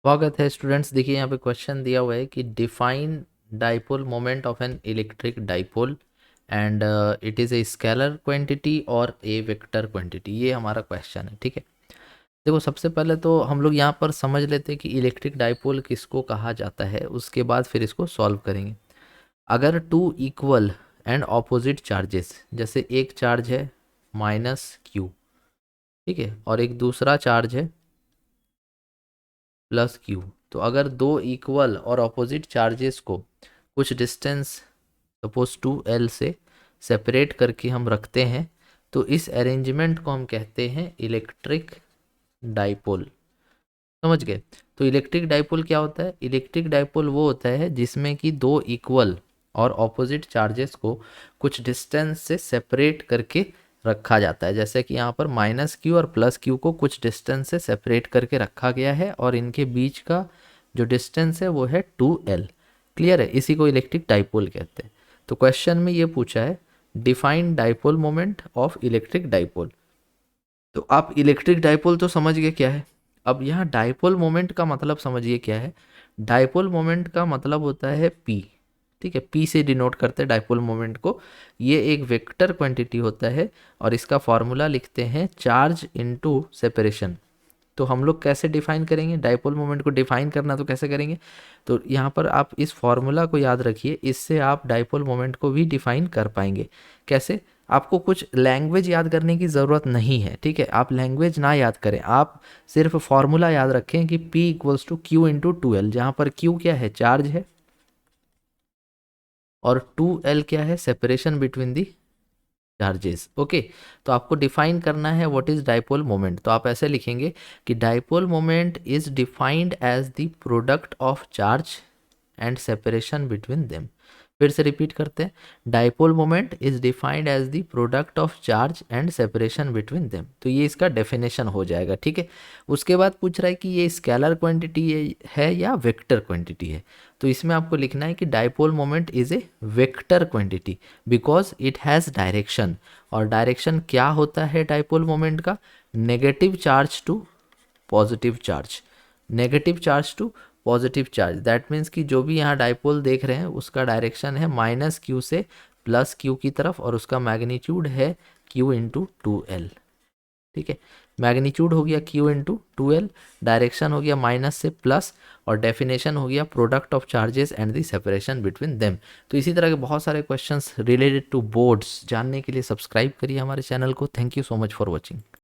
स्वागत है स्टूडेंट्स। देखिए यहाँ पे क्वेश्चन दिया हुआ है कि define dipole moment of an electric dipole and it is a scalar quantity और ए वेक्टर क्वांटिटी। ये हमारा क्वेश्चन है, ठीक है। देखो, सबसे पहले तो हम लोग यहाँ पर समझ लेते हैं कि इलेक्ट्रिक डाइपोल किसको कहा जाता है, उसके बाद फिर इसको सॉल्व करेंगे। अगर two equal and opposite charges, जैसे एक चार्ज है -q, ठीक है, और एक दूसरा चार्ज है +q, तो अगर दो इक्वल और ऑपोजिट चार्जेस को कुछ डिस्टेंस सपोज 2l से सेपरेट करके हम रखते हैं, तो इस अरेंजमेंट को हम कहते हैं इलेक्ट्रिक डाइपोल। समझ गए? तो इलेक्ट्रिक डाइपोल क्या होता है? इलेक्ट्रिक डाइपोल वो होता है जिसमें कि दो इक्वल और ऑपोजिट चार्जेस को कुछ डिस्टेंस से सेपरेट करके रखा जाता है। जैसे कि यहाँ पर -q और +q को कुछ डिस्टेंस से सेपरेट करके रखा गया है और इनके बीच का जो डिस्टेंस है वो है 2l। क्लियर है? इसी को इलेक्ट्रिक डाइपोल कहते हैं। तो क्वेश्चन में ये पूछा है define dipole moment of electric dipole. तो आप इलेक्ट्रिक डाइपोल तो समझ गए क्या है। अब यहाँ डाइपोल मोमेंट का मतलब समझिए क्या है। डाइपोल मोमेंट का मतलब होता है पी, ठीक है। पी से डिनोट करते हैं डाइपोल मोमेंट को। ये एक वेक्टर क्वांटिटी होता है और इसका फॉर्मूला लिखते हैं चार्ज इनटू सेपरेशन। तो हम लोग कैसे डिफाइन करेंगे डाइपोल मोमेंट को? डिफाइन करना तो कैसे करेंगे? तो यहाँ पर आप इस फॉर्मूला को याद रखिए, इससे आप डाइपोल मोमेंट को भी डिफाइन कर पाएंगे। कैसे? आपको कुछ लैंग्वेज याद करने की ज़रूरत नहीं है, ठीक है। आप लैंग्वेज ना याद करें, आप सिर्फ फॉर्मूला याद रखें कि P equals to Q into 2L, जहाँ पर Q क्या है? चार्ज है, और 2L क्या है? Separation between the charges. Okay, तो आपको डिफाइन करना है व्हाट इज डाइपोल मोमेंट। तो आप ऐसे लिखेंगे कि dipole moment is defined as the product of charge and separation between them. फिर से रिपीट करते हैं, dipole moment is defined as the product of charge and separation between them. तो ये इसका डेफिनेशन हो जाएगा, ठीक है। उसके बाद पूछ रहा है कि ये स्केलर क्वांटिटी है या वेक्टर क्वांटिटी है। तो इसमें आपको लिखना है कि dipole moment is a vector quantity because it has direction. और डायरेक्शन क्या होता है डाइपोल मोमेंट का? Negative charge to positive charge, negative charge to positive charge. That means कि जो भी यहाँ डाइपोल देख रहे हैं उसका डायरेक्शन है -q से +q की तरफ, और उसका मैग्नीट्यूड है q इंटू 2l, ठीक है। मैग्नीट्यूड हो गया q इंटू 2l, डायरेक्शन हो गया माइनस से प्लस, और डेफिनेशन हो गया product of charges and the separation between them. तो इसी तरह के बहुत सारे क्वेश्चंस रिलेटेड टू बोर्ड्स जानने के लिए सब्सक्राइब करिए हमारे चैनल को। Thank you so much for watching.